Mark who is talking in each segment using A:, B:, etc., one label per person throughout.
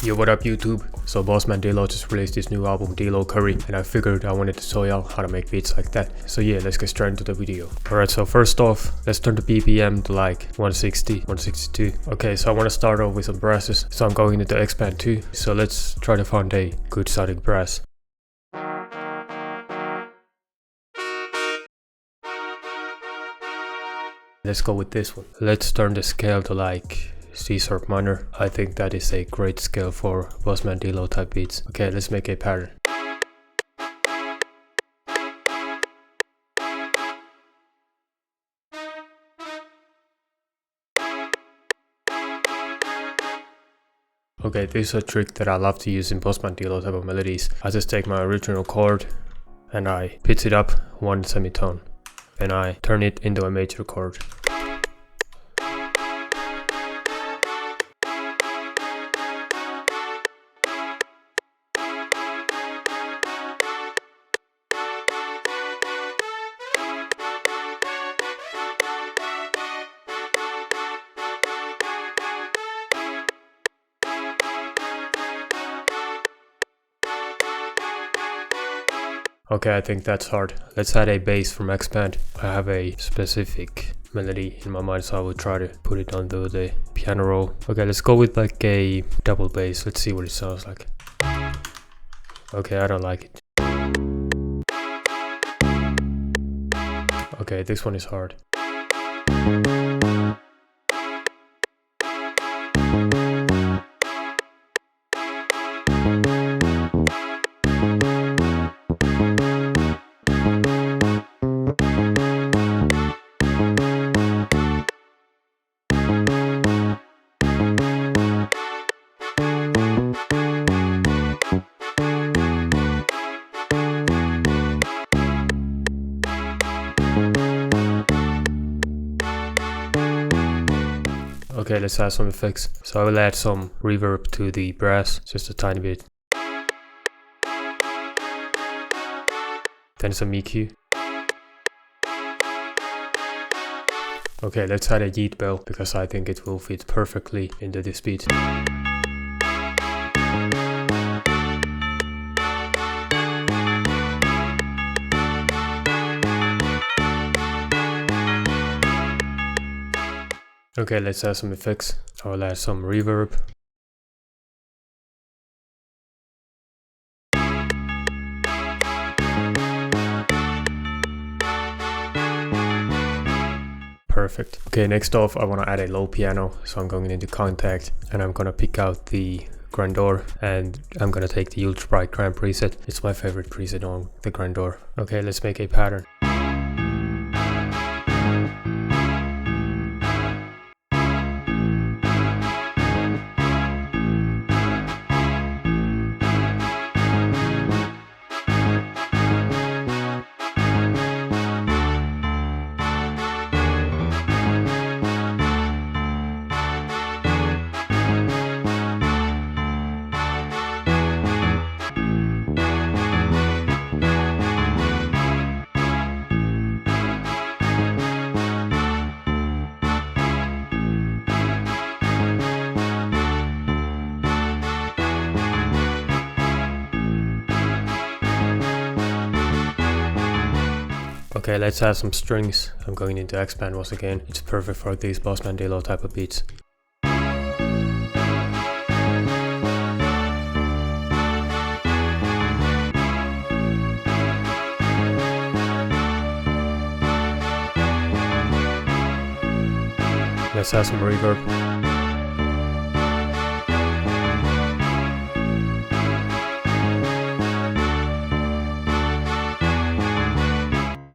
A: Yo, what up YouTube? So Bossman Dlow just released this new album Dlow Curry, and I figured I wanted to show y'all how to make beats like that. So yeah, let's get straight into the video. Alright, so first off, let's turn the BPM to like 160, 162. Okay, so I want to start off with some brasses, so I'm going into Expand 2. So let's try to find a good sounding brass. Let's go with this one. Let's turn the scale to like C sharp minor. I think that is a great scale for Bossman Dlow type beats. Okay, let's make a pattern. Okay, this is a trick that I love to use in Bossman Dlow type of melodies. I just take my original chord and I pitch it up one semitone. Then I turn it into a major chord. Okay, I think that's hard. Let's add a bass from Expand. I have a specific melody in my mind, so I will try to put it onto the piano roll. Okay, let's go with like a double bass. Let's see what it sounds like. Okay, I don't like it. Okay, this one is hard. Okay, let's add some effects. So I will add some reverb to the brass, just a tiny bit. Then some EQ. Okay, let's add a yeet bell, because I think it will fit perfectly into this beat. Okay, let's add some effects. I'll add some reverb. Perfect. Okay, next off I want to add a low piano, so I'm going into Contact and I'm gonna pick out the Grandeur and I'm gonna take the Ultra Bright Grand preset. It's my favorite preset on the Grandeur. Okay, let's make a pattern. Okay, let's add some strings. I'm going into Expand once again. It's perfect for these Bossman Dlow type of beats. Let's add some reverb.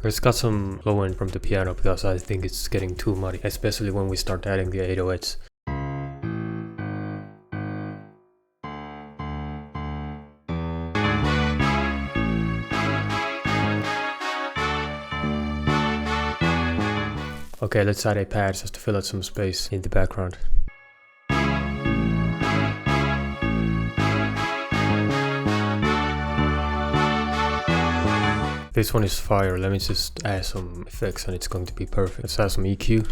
A: It's got some low end from the piano because I think it's getting too muddy, especially when we start adding the 808s. Okay, let's add a pad just to fill out some space in the background. This one is fire. Let me just add some effects and it's going to be perfect. Let's add some EQ.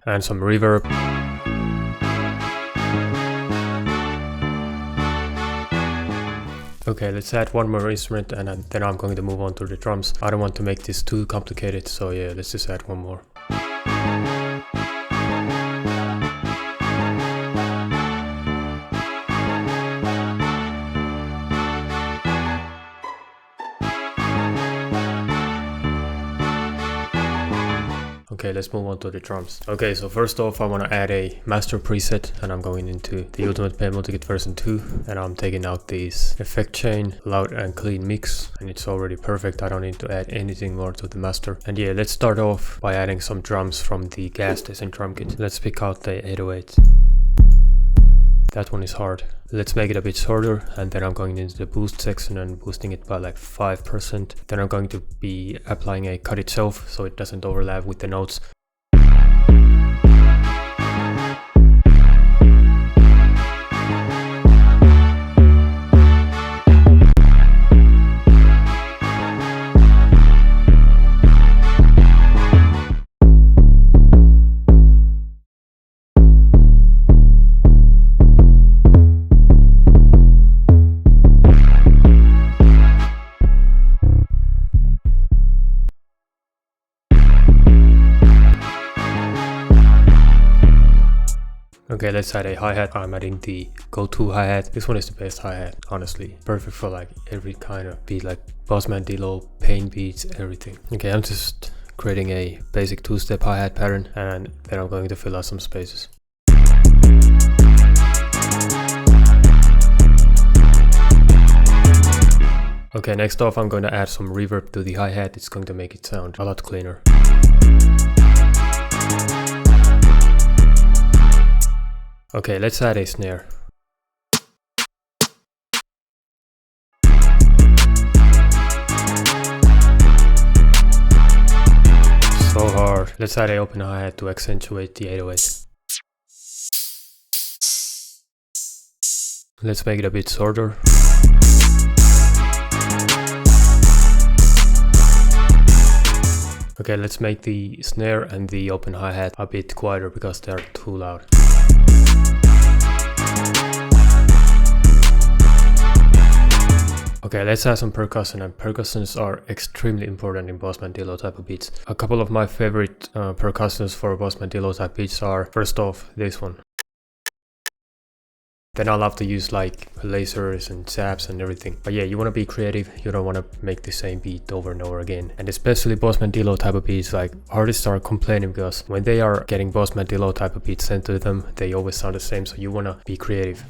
A: and some reverb. Okay, let's add one more instrument and then I'm going to move on to the drums. I don't want to make this too complicated, so yeah, let's just add one more. Okay, let's move on to the drums. Okay, so first off, I want to add a master preset, and I'm going into the Ultimate Paint Multikit version 2, and I'm taking out this effect chain, loud and clean mix, and it's already perfect. I don't need to add anything more to the master. And yeah, let's start off by adding some drums from the gas station drum kit. Let's pick out the 808. That one is hard. Let's make it a bit shorter, and then I'm going into the boost section and boosting it by like 5%. Then I'm going to be applying a cut itself so it doesn't overlap with the notes. Okay, let's add a hi-hat. I'm adding the go-to hi-hat. This one is the best hi-hat, honestly. Perfect for like every kind of beat, like Bossman Dlow, paint beats, everything. Okay, I'm just creating a basic two-step hi-hat pattern, and then I'm going to fill out some spaces. Okay, next off I'm going to add some reverb to the hi-hat. It's going to make it sound a lot cleaner. Okay, let's add a snare. So hard. Let's add a open hi-hat to accentuate the 808. Let's make it a bit shorter. Okay, let's make the snare and the open hi-hat a bit quieter because they are too loud. Okay, let's add some percussion, and percussions are extremely important in Bossman Dlow type of beats. A couple of my favorite percussions for Bossman Dlow type beats are, first off, this one. Then I love to use like lasers and zaps and everything. But yeah, you want to be creative, you don't want to make the same beat over and over again. And especially Bossman Dlow type of beats, like artists are complaining because when they are getting Bossman Dlow type of beats sent to them, they always sound the same, so you want to be creative.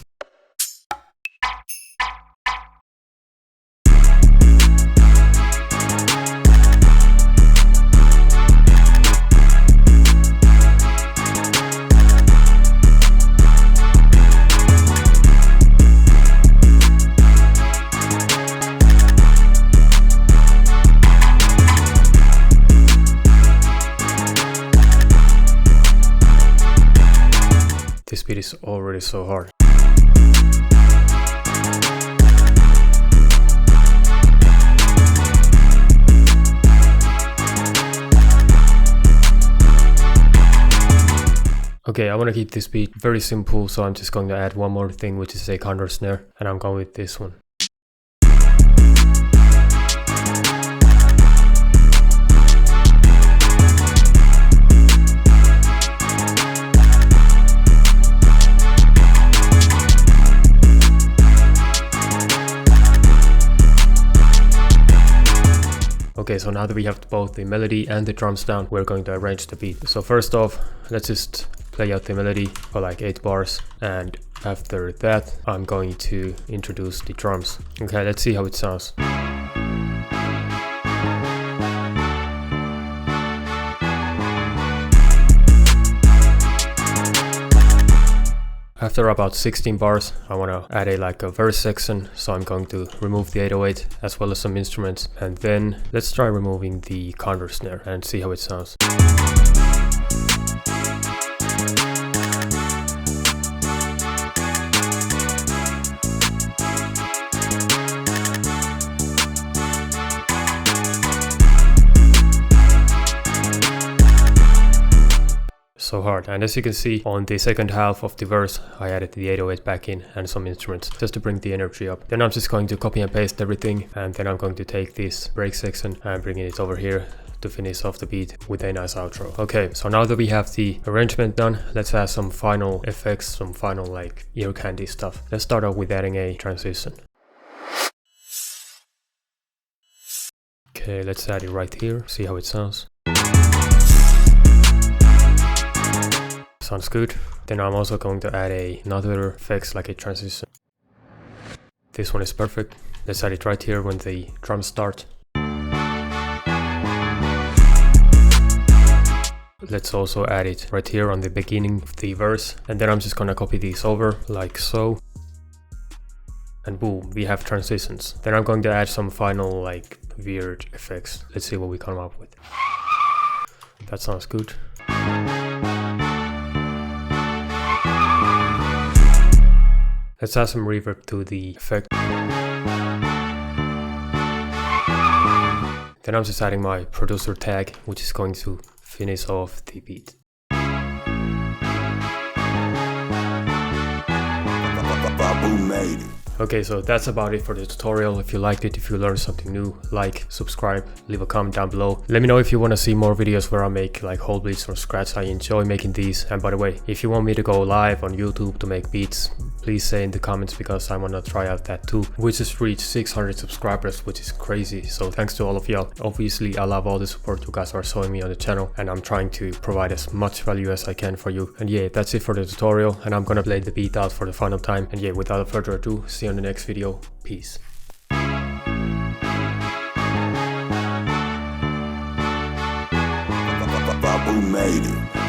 A: This beat is already so hard. Okay, I want to keep this beat very simple, so I'm just going to add one more thing, which is a counter snare, and I'm going with this one. Okay, so now that we have both the melody and the drums down, we're going to arrange the beat. So first off, let's just play out the melody for like 8 bars, and after that I'm going to introduce the drums. Okay, let's see how it sounds. After about 16 bars, I want to add a verse section, so I'm going to remove the 808 as well as some instruments, and then let's try removing the counter snare and see how it sounds. so hard. And as you can see, on the second half of the verse, I added the 808 back in and some instruments just to bring the energy up. Then I'm just going to copy and paste everything, and then I'm going to take this break section and bring it over here to finish off the beat with a nice outro. Okay, so now that we have the arrangement done, let's add some final effects, some final like ear candy stuff. Let's start off with adding a transition. Okay, let's add it right here, see how it sounds. Sounds good. Then I'm also going to add another effects like a transition. This one is perfect. Let's add it right here when the drums start. Let's also add it right here on the beginning of the verse. And then I'm just gonna copy these over like so. And boom, we have transitions. Then I'm going to add some final like weird effects. Let's see what we come up with. That sounds good. Let's add some reverb to the effect. Then I'm just adding my producer tag, which is going to finish off the beat.
B: AyeVaboo made it.
A: Okay, so that's about it for the tutorial. If you liked it, if you learned something new, like, subscribe, leave a comment down below. Let me know if you want to see more videos where I make like whole beats from scratch. I enjoy making these. And by the way, if you want me to go live on YouTube to make beats, please say in the comments, because I want to try out that too. We just reached 600 subscribers, which is crazy. So thanks to all of y'all. Obviously, I love all the support you guys are showing me on the channel, and I'm trying to provide as much value as I can for you. And yeah, that's it for the tutorial, and I'm gonna play the beat out for the final time. And yeah, without further ado, see you on the next video. Peace.
B: AyeVaboo made it.